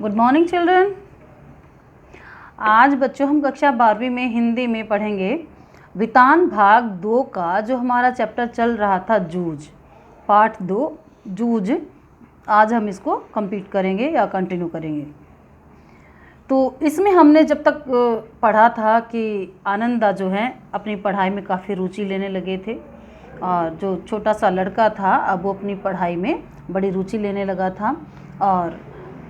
Good morning children. आज बच्चों हम कक्षा 12वीं में हिंदी में पढ़ेंगे वितान भाग 2 का जो हमारा चैप्टर चल रहा था जूझ, पार्ट 2 जूझ। आज हम इसको कंप्लीट करेंगे या कंटिन्यू करेंगे। तो इसमें हमने जब तक पढ़ा था कि आनंदा जो है अपनी पढ़ाई में काफ़ी रुचि लेने लगे थे और जो छोटा सा लड़का था अब वो अपनी पढ़ाई में बड़ी रुचि लेने लगा था। और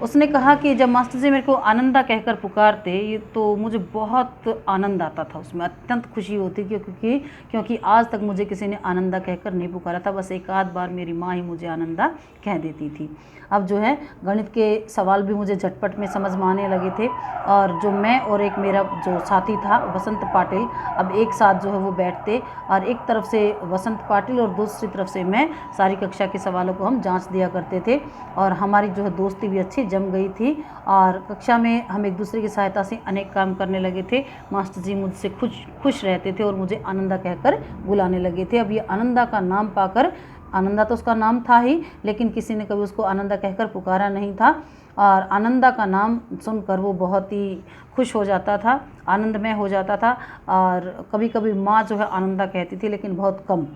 उसने कहा कि जब मास्टर जी मेरे को आनंदा कहकर पुकारते ये तो मुझे बहुत आनंद आता था, उसमें अत्यंत खुशी होती क्योंकि आज तक मुझे किसी ने आनंदा कहकर नहीं पुकारा था। बस एक आध बार मेरी माँ ही मुझे आनंदा कह देती थी। अब जो है गणित के सवाल भी मुझे झटपट में समझ में आने लगे थे और जो मैं और एक मेरा जो साथी था वसंत पाटिल, अब एक साथ जो है वो बैठते और एक तरफ से वसंत पाटिल और दूसरी तरफ से मैं सारी कक्षा के सवालों को हम जांच दिया करते थे और हमारी जो है दोस्ती भी अच्छी जम गई थी और कक्षा में हम एक दूसरे की सहायता से अनेक काम करने लगे थे। मास्टर जी मुझसे खुश रहते थे और मुझे आनंदा कहकर बुलाने लगे थे। अब ये आनंदा का नाम पाकर, आनंदा तो उसका नाम था ही लेकिन किसी ने कभी उसको आनंदा कहकर पुकारा नहीं था और आनंदा का नाम सुनकर वो बहुत ही खुश हो जाता था, आनंदमय हो जाता था। और कभी कभी माँ जो है आनंदा कहती थी लेकिन बहुत कम।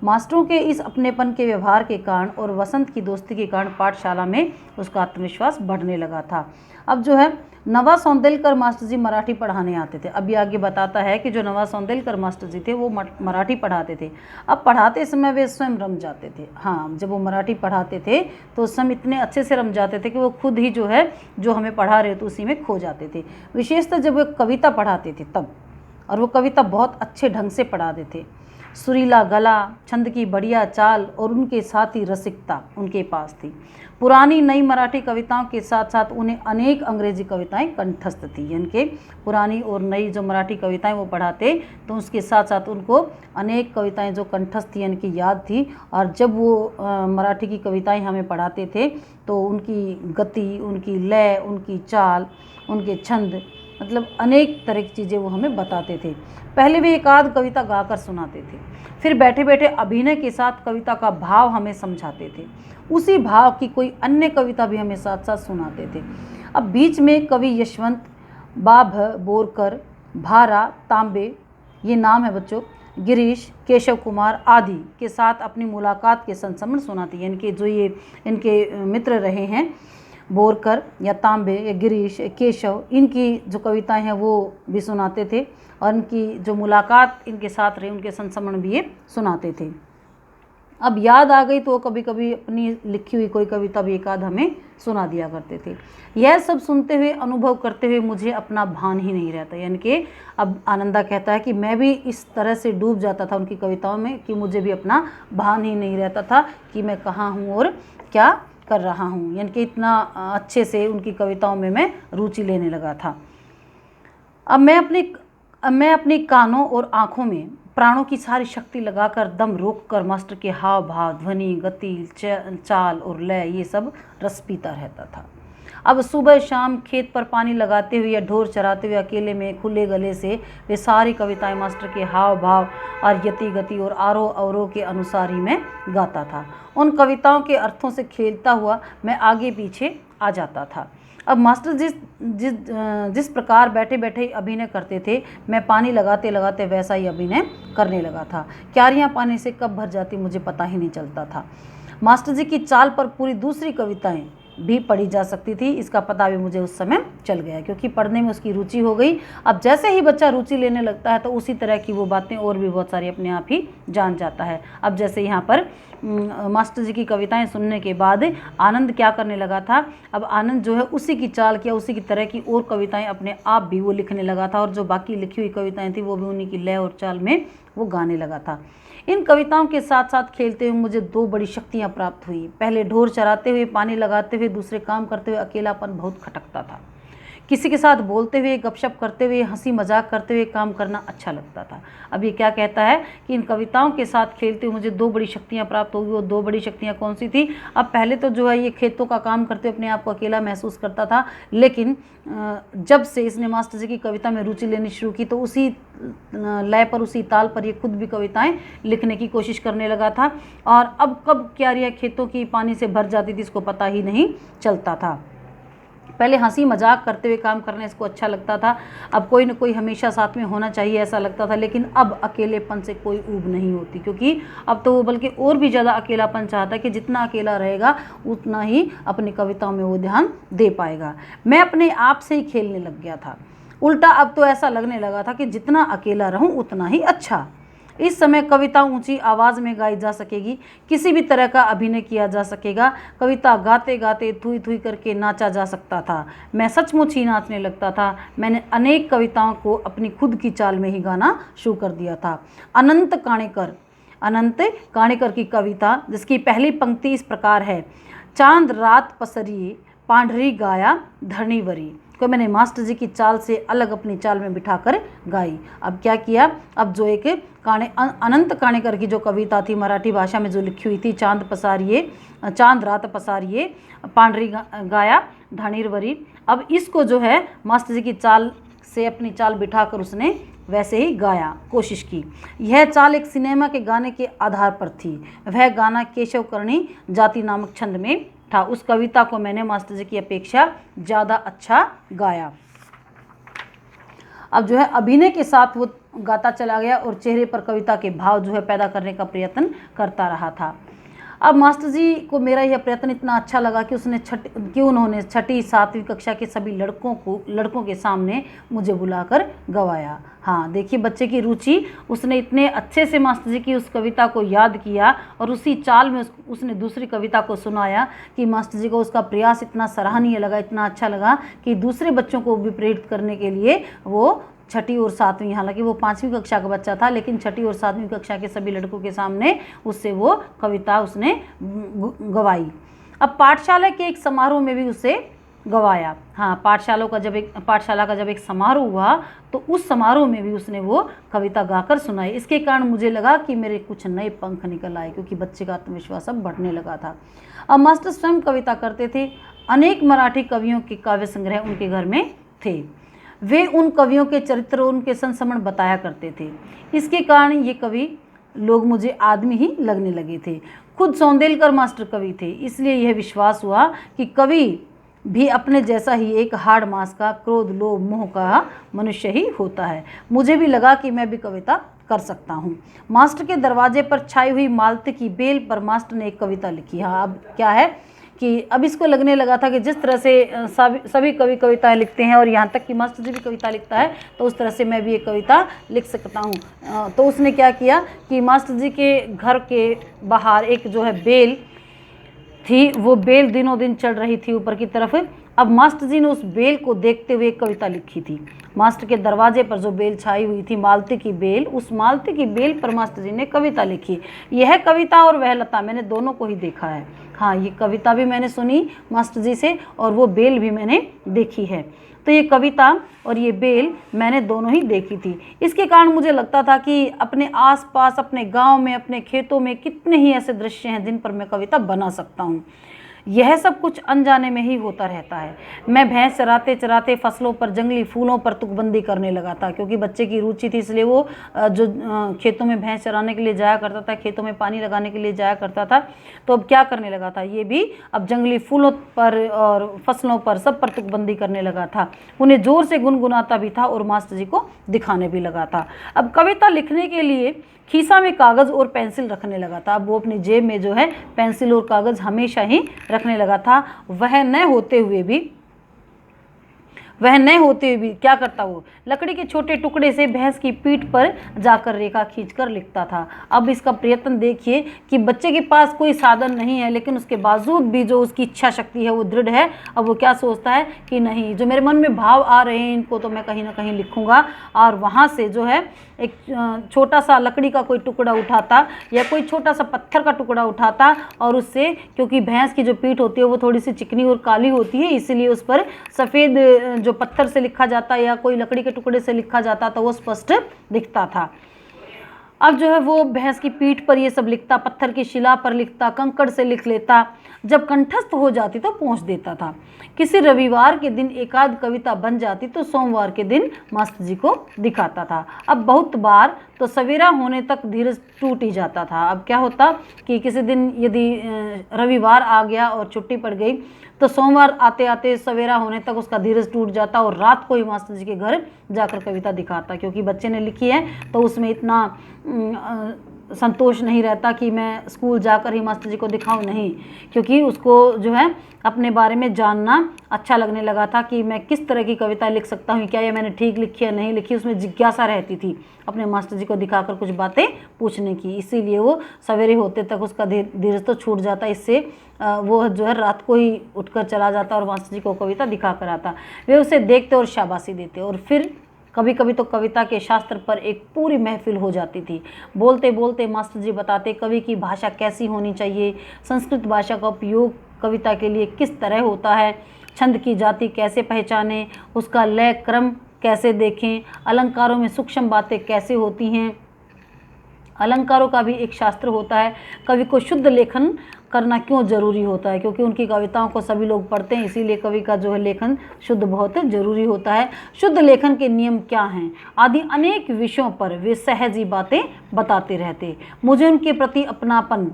मास्टरों के इस अपनेपन के व्यवहार के कारण और वसंत की दोस्ती के कारण पाठशाला में उसका आत्मविश्वास बढ़ने लगा था। अब जो है नवा सौंदेलकर मास्टर जी मराठी पढ़ाने आते थे। अभी आगे बताता है कि जो नवा सौंदेलकर मास्टर जी थे वो मराठी पढ़ाते थे। अब पढ़ाते समय वे स्वयं रम जाते थे। हाँ, जब वो मराठी पढ़ाते थे तो उस समय इतने अच्छे से रम जाते थे कि वो खुद ही जो है जो हमें पढ़ा रहे थे उसी में खो जाते थे। विशेषतः जब वो कविता पढ़ाते थे तब, और वो कविता बहुत अच्छे ढंग से पढ़ाते थे। सुरीला गला, छंद की बढ़िया चाल और उनके साथ ही रसिकता उनके पास थी। पुरानी नई मराठी कविताओं के साथ साथ उन्हें अनेक अंग्रेजी कविताएं कंठस्थ थी। यानी कि पुरानी और नई जो मराठी कविताएं वो पढ़ाते तो उसके साथ साथ उनको अनेक कविताएं जो कंठस्थ थी यानी कि याद थी। और जब वो मराठी की कविताएं हमें पढ़ाते थे तो उनकी गति, उनकी लय, उनकी चाल, उनके छंद, मतलब अनेक तरह की चीज़ें वो हमें बताते थे। पहले भी एक आध कविता गाकर सुनाते थे, फिर बैठे बैठे अभिनय के साथ कविता का भाव हमें समझाते थे। उसी भाव की कोई अन्य कविता भी हमें साथ साथ सुनाते थे। अब बीच में कवि यशवंत, बाभ, बोरकर, भारा, तांबे, ये नाम है बच्चों, गिरीश, केशव कुमार आदि के साथ अपनी मुलाकात के संस्मरण सुनाती है। यानी कि जो ये इनके मित्र रहे हैं बोरकर या तांबे या गिरीश, केशव, इनकी जो कविताएं हैं वो भी सुनाते थे और इनकी जो मुलाकात इनके साथ रही उनके संस्मरण भी ये सुनाते थे। अब याद आ गई तो कभी कभी अपनी लिखी हुई कोई कविता भी एक आध हमें सुना दिया करते थे। यह सब सुनते हुए, अनुभव करते हुए मुझे अपना भान ही नहीं रहता। यानी कि अब आनंदा कहता है कि मैं भी इस तरह से डूब जाता था उनकी कविताओं में कि मुझे भी अपना भान ही नहीं रहता था कि मैं कहाँ हूँ और क्या कर रहा हूँ। यानी कि इतना अच्छे से उनकी कविताओं में मैं रुचि लेने लगा था। अब मैं अपनी कानों और आँखों में प्राणों की सारी शक्ति लगाकर दम रोककर मास्टर के हाव भाव, ध्वनि, गति, चाल और लय ये सब रस पीता रहता था। अब सुबह शाम खेत पर पानी लगाते हुए या ढोर चराते हुए अकेले में खुले गले से वे सारी कविताएं मास्टर के हाव भाव और यति गति और आरोह अवरोह के अनुसार ही मैं गाता था। उन कविताओं के अर्थों से खेलता हुआ मैं आगे पीछे आ जाता था। अब मास्टर जिस प्रकार बैठे बैठे अभिनय करते थे मैं पानी लगाते लगाते वैसा ही अभिनय करने लगा था। क्यारियाँ पानी से कब भर जाती मुझे पता ही नहीं चलता था। मास्टर जी की चाल पर पूरी दूसरी कविताएं भी पढ़ी जा सकती थी, इसका पता भी मुझे उस समय चल गया क्योंकि पढ़ने में उसकी रुचि हो गई। अब जैसे ही बच्चा रुचि लेने लगता है तो उसी तरह की वो बातें और भी बहुत सारी अपने आप ही जान जाता है। अब जैसे यहाँ पर मास्टर जी की कविताएं सुनने के बाद आनंद क्या करने लगा था, अब आनंद जो है उसी की चाल किया, उसी की तरह की और कविताएं अपने आप भी वो लिखने लगा था और जो बाकी लिखी हुई कविताएं थी वो भी उन्हीं की लय और चाल में वो गाने लगा था। इन कविताओं के साथ साथ खेलते हुए मुझे दो बड़ी शक्तियाँ प्राप्त हुई। पहले ढोर चराते हुए, पानी लगाते हुए, दूसरे काम करते हुए अकेलापन बहुत खटकता था। किसी के साथ बोलते हुए, गपशप करते हुए, हंसी मजाक करते हुए काम करना अच्छा लगता था। अब ये क्या कहता है कि इन कविताओं के साथ खेलते हुए मुझे दो बड़ी शक्तियाँ प्राप्त होगी। वो दो बड़ी शक्तियाँ कौन सी थी? अब पहले तो जो है ये खेतों का काम करते हुए अपने आप को अकेला महसूस करता था, लेकिन जब से इसने मास्टर जी की कविता में रुचि लेनी शुरू की तो उसी लय पर, उसी ताल पर ये खुद भी कविताएं लिखने की कोशिश करने लगा था। और अब कब क्यारियाँ खेतों की पानी से भर जाती थी इसको पता ही नहीं चलता था। पहले हंसी मजाक करते हुए काम करने इसको अच्छा लगता था, अब कोई न कोई हमेशा साथ में होना चाहिए ऐसा लगता था। लेकिन अब अकेलेपन से कोई ऊब नहीं होती, क्योंकि अब तो वो बल्कि और भी ज़्यादा अकेलापन चाहता है कि जितना अकेला रहेगा उतना ही अपनी कविताओं में वो ध्यान दे पाएगा। मैं अपने आप से ही खेलने लग गया था। उल्टा अब तो ऐसा लगने लगा था कि जितना अकेला रहूं उतना ही अच्छा। इस समय कविता ऊंची आवाज़ में गाई जा सकेगी, किसी भी तरह का अभिनय किया जा सकेगा, कविता गाते गाते थुई थुई करके नाचा जा सकता था। मैं सचमुच ही नाचने लगता था। मैंने अनेक कविताओं को अपनी खुद की चाल में ही गाना शुरू कर दिया था। अनंत काणेकर की कविता, जिसकी पहली पंक्ति इस प्रकार है, चांद रात पसरिए पांढरी गाया धरणीवरी, को मैंने मास्टर जी की चाल से अलग अपनी चाल में बिठाकर गाई। अब क्या किया, अब जो एक अनंत काणेकर की जो कविता थी मराठी भाषा में जो लिखी हुई थी, चांद रात पसारिए पांढरी गाया धरणीवरी, अब इसको जो है मास्टर जी की चाल से अपनी चाल बिठाकर उसने वैसे ही गाया, कोशिश की। यह चाल एक सिनेमा के गाने के आधार पर थी। वह गाना केशव करणी जाति नामक छंद में था। उस कविता को मैंने मास्टर जी की अपेक्षा ज़्यादा अच्छा गाया। अब जो है अभिनय के साथ वो गाता चला गया और चेहरे पर कविता के भाव जो है पैदा करने का प्रयत्न करता रहा था। अब मास्टर जी को मेरा यह प्रयत्न इतना अच्छा लगा कि उन्होंने छठी 7वीं कक्षा के सभी लड़कों के सामने मुझे बुलाकर गवाया। हाँ, देखिए बच्चे की रुचि, उसने इतने अच्छे से मास्टर जी की उस कविता को याद किया और उसी चाल में उसने दूसरी कविता को सुनाया कि मास्टर जी को उसका प्रयास इतना सराहनीय लगा, इतना अच्छा लगा कि दूसरे बच्चों को भी प्रेरित करने के लिए वो छठी और 7वीं, हालांकि वो 5वीं कक्षा का बच्चा था, लेकिन छठी और 7वीं कक्षा के सभी लड़कों के सामने उससे वो कविता उसने गवाई। अब पाठशाला के एक समारोह में भी उसे गवाया। हाँ, पाठशाला का जब एक समारोह हुआ तो उस समारोह में भी उसने वो कविता गाकर सुनाई। इसके कारण मुझे लगा कि मेरे कुछ नए पंख निकल आए, क्योंकि बच्चे का आत्मविश्वास अब बढ़ने लगा था। अब मास्टर स्वयं कविता करते थे। अनेक मराठी कवियों के काव्य संग्रह उनके घर में थे। वे उन कवियों के चरित्र और उनके संस्मरण बताया करते थे। इसके कारण ये कवि लोग मुझे आदमी ही लगने लगे थे। खुद सौंदेलकर मास्टर कवि थे, इसलिए यह विश्वास हुआ कि कवि भी अपने जैसा ही एक हाड़ मांस का, क्रोध लोभ मोह का मनुष्य ही होता है। मुझे भी लगा कि मैं भी कविता कर सकता हूँ। मास्टर के दरवाजे पर छाई हुई मालती की बेल पर मास्टर ने एक कविता लिखी। हाँ, अब क्या है कि अब इसको लगने लगा था कि जिस तरह से सभी कवि कविताएं लिखते हैं और यहाँ तक कि मास्टर जी भी कविता लिखता है, तो उस तरह से मैं भी एक कविता लिख सकता हूँ। तो उसने क्या किया कि मास्टर जी के घर के बाहर एक जो है बेल थी, वो बेल दिनों दिन चढ़ रही थी ऊपर की तरफ। अब मास्टर जी ने उस बेल को देखते हुए एक कविता लिखी थी। मास्टर के दरवाजे पर जो बेल छाई हुई थी, मालती की बेल, उस मालती की बेल पर मास्टर जी ने कविता लिखी। यह कविता और वह लता मैंने दोनों को ही देखा है। हाँ, ये कविता भी मैंने सुनी मास्टर जी से और वो बेल भी मैंने देखी है। तो ये कविता और ये बेल मैंने दोनों ही देखी थी। इसके कारण मुझे लगता था कि अपने आसपास, अपने गांव में, अपने खेतों में कितने ही ऐसे दृश्य हैं जिन पर मैं कविता बना सकता हूँ। यह सब कुछ अनजाने में ही होता रहता है। मैं भैंस चराते चराते फसलों पर, जंगली फूलों पर तुकबंदी करने लगा था, क्योंकि बच्चे की रुचि थी, इसलिए वो जो खेतों में भैंस चराने के लिए जाया करता था, खेतों में पानी लगाने के लिए जाया करता था। तो अब क्या करने लगा था, ये भी अब जंगली फूलों पर और फसलों पर, सब पर तुकबंदी करने लगा था। उन्हें जोर से गुनगुनाता भी था और मास्टर जी को दिखाने भी लगा था। अब कविता लिखने के लिए खीसा में कागज़ और पेंसिल रखने लगा था। अब वो अपनी जेब में जो है पेंसिल और कागज़ हमेशा ही रखने लगा था। वह न होते हुए भी क्या करता, वो लकड़ी के छोटे टुकड़े से भैंस की पीठ पर जाकर रेखा खींचकर लिखता था। अब इसका प्रयत्न देखिए कि बच्चे के पास कोई साधन नहीं है, लेकिन उसके बावजूद भी जो उसकी इच्छा शक्ति है वो दृढ़ है। अब वो क्या सोचता है कि नहीं, जो मेरे मन में भाव आ रहे हैं इनको तो मैं कहीं ना कहीं लिखूंगा। और वहाँ से जो है एक छोटा सा लकड़ी का कोई टुकड़ा उठाता या कोई छोटा सा पत्थर का टुकड़ा उठाता और उससे, क्योंकि भैंस की जो पीठ होती है वो थोड़ी सी चिकनी और काली होती है, इसीलिए उस पर सफ़ेद जो पत्थर से लिखा जाता या कोई लकड़ी के टुकड़े से लिखा जाता तो वो स्पष्ट दिखता था। अब जो है वो भैंस की पीठ पर ये सब लिखता, पत्थर की शिला पर लिखता, कंकड़ से लिख लेता। जब कंठस्थ हो जाती तो पहुँच देता था। किसी रविवार के दिन एकाध कविता बन जाती तो सोमवार के दिन मास्टर जी को दिखाता था। अब बहुत बार तो सवेरा होने तक धीरज टूट ही जाता था। अब क्या होता कि किसी दिन यदि रविवार आ गया और छुट्टी पड़ गई तो सोमवार आते आते सवेरा होने तक उसका धीरज टूट जाता और रात को ही मास्टर जी के घर जाकर कविता दिखाता, क्योंकि बच्चे ने लिखी है तो उसमें इतना संतोष नहीं रहता कि मैं स्कूल जाकर ही मास्टर जी को दिखाऊं, नहीं, क्योंकि उसको जो है अपने बारे में जानना अच्छा लगने लगा था कि मैं किस तरह की कविता लिख सकता हूँ, क्या ये मैंने ठीक लिखी है नहीं लिखी, उसमें जिज्ञासा रहती थी अपने मास्टर जी को दिखाकर कुछ बातें पूछने की। इसीलिए वो सवेरे होते तक उसका धीरज तो छूट जाता, इससे वो जो है रात को ही उठकर चला जाता और मास्टर जी को कविता दिखा कर आता। वे उसे देखते और शाबाशी देते और फिर कभी कभी तो कविता के शास्त्र पर एक पूरी महफिल हो जाती थी। बोलते बोलते मास्टर जी बताते कवि की भाषा कैसी होनी चाहिए, संस्कृत भाषा का उपयोग कविता के लिए किस तरह होता है, छंद की जाति कैसे पहचानें, उसका लय क्रम कैसे देखें, अलंकारों में सूक्ष्म बातें कैसे होती हैं, अलंकारों का भी एक शास्त्र होता है, कवि को शुद्ध लेखन करना क्यों ज़रूरी होता है, क्योंकि उनकी कविताओं को सभी लोग पढ़ते हैं, इसीलिए कवि का जो है लेखन शुद्ध बहुत ज़रूरी होता है, शुद्ध लेखन के नियम क्या हैं आदि अनेक विषयों पर वे सहज ही बातें बताते रहते। मुझे उनके प्रति अपनापन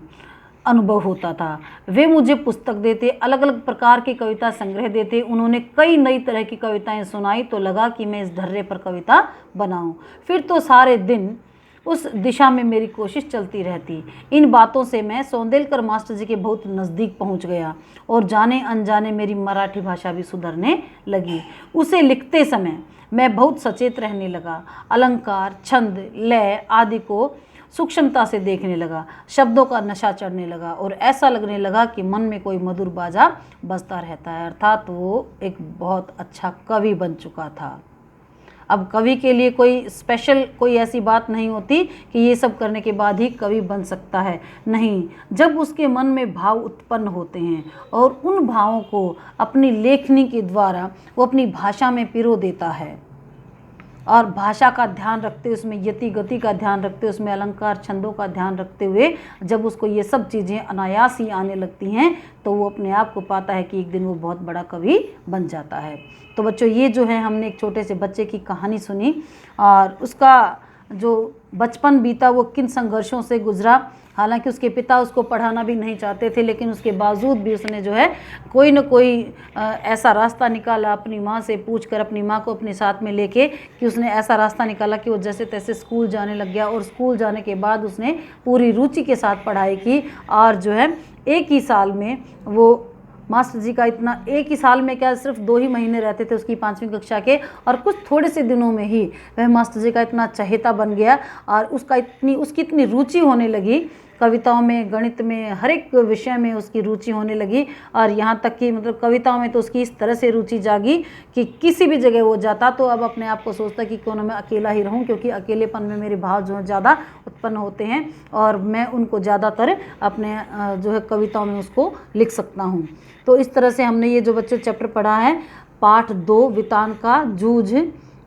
अनुभव होता था। वे मुझे पुस्तक देते, अलग अलग प्रकार की कविता संग्रह देते, उन्होंने कई नई तरह की कविताएं सुनाई तो लगा कि मैं इस ढर्रे पर कविता बनाऊं। फिर तो सारे दिन उस दिशा में मेरी कोशिश चलती रहती। इन बातों से मैं सौंदेलकर मास्टर जी के बहुत नज़दीक पहुंच गया और जाने अनजाने मेरी मराठी भाषा भी सुधरने लगी। उसे लिखते समय मैं बहुत सचेत रहने लगा, अलंकार, छंद, लय आदि को सूक्ष्मता से देखने लगा, शब्दों का नशा चढ़ने लगा और ऐसा लगने लगा कि मन में कोई मधुर बाजा बजता रहता है, अर्थात वो एक बहुत अच्छा कवि बन चुका था। अब कवि के लिए कोई स्पेशल कोई ऐसी बात नहीं होती कि ये सब करने के बाद ही कवि बन सकता है, नहीं, जब उसके मन में भाव उत्पन्न होते हैं और उन भावों को अपनी लेखनी के द्वारा वो अपनी भाषा में पिरो देता है और भाषा का ध्यान रखते हुए, उसमें यति गति का ध्यान रखते हुए, उसमें अलंकार छंदों का ध्यान रखते हुए जब उसको ये सब चीज़ें अनायास ही आने लगती हैं तो वो अपने आप को पाता है कि एक दिन वो बहुत बड़ा कवि बन जाता है। तो बच्चों, ये जो है हमने एक छोटे से बच्चे की कहानी सुनी और उसका जो बचपन बीता वो किन संघर्षों से गुजरा। हालांकि उसके पिता उसको पढ़ाना भी नहीं चाहते थे, लेकिन उसके बावजूद भी उसने जो है कोई न कोई ऐसा रास्ता निकाला, अपनी माँ से पूछकर, अपनी माँ को अपने साथ में लेके, कि उसने ऐसा रास्ता निकाला कि वो जैसे तैसे स्कूल जाने लग गया और स्कूल जाने के बाद उसने पूरी रुचि के साथ पढ़ाई की और जो है एक ही साल में वो मास्टर जी का इतना, एक ही साल में क्या सिर्फ 2 ही महीने रहते थे उसकी 5वीं कक्षा के, और कुछ थोड़े से दिनों में ही वह मास्टर जी का इतना चहेता बन गया और उसकी इतनी रुचि होने लगी कविताओं में, गणित में, हर एक विषय में उसकी रुचि होने लगी। और यहाँ तक कि मतलब कविताओं में तो उसकी इस तरह से रुचि जागी कि किसी भी जगह वो जाता तो अब अपने आप को सोचता कि क्यों ना मैं अकेला ही रहूं, क्योंकि अकेलेपन में मेरे भाव जो है ज़्यादा उत्पन्न होते हैं और मैं उनको ज़्यादातर अपने जो है कविताओं में उसको लिख सकता हूँ। तो इस तरह से हमने ये जो बच्चों चैप्टर पढ़ा है, पाठ 2 वितान का जूझ।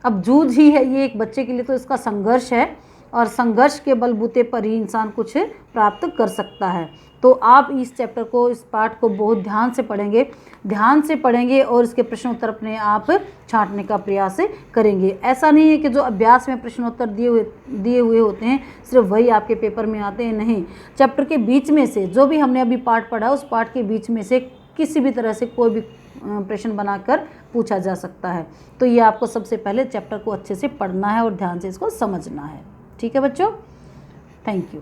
अब जूझ ही है ये एक बच्चे के लिए, तो इसका संघर्ष है और संघर्ष के बलबूते पर ही इंसान कुछ प्राप्त कर सकता है। तो आप इस चैप्टर को, इस पाठ को बहुत ध्यान से पढ़ेंगे और इसके प्रश्न उत्तर अपने आप छांटने का प्रयास करेंगे। ऐसा नहीं है कि जो अभ्यास में प्रश्न उत्तर दिए हुए होते हैं सिर्फ वही आपके पेपर में आते हैं, नहीं, चैप्टर के बीच में से जो भी हमने अभी पाठ पढ़ा उस पाठ के बीच में से किसी भी तरह से कोई भी प्रश्न बनाकर पूछा जा सकता है। तो ये आपको सबसे पहले चैप्टर को अच्छे से पढ़ना है और ध्यान से इसको समझना है। ठीक है बच्चों, थैंक यू।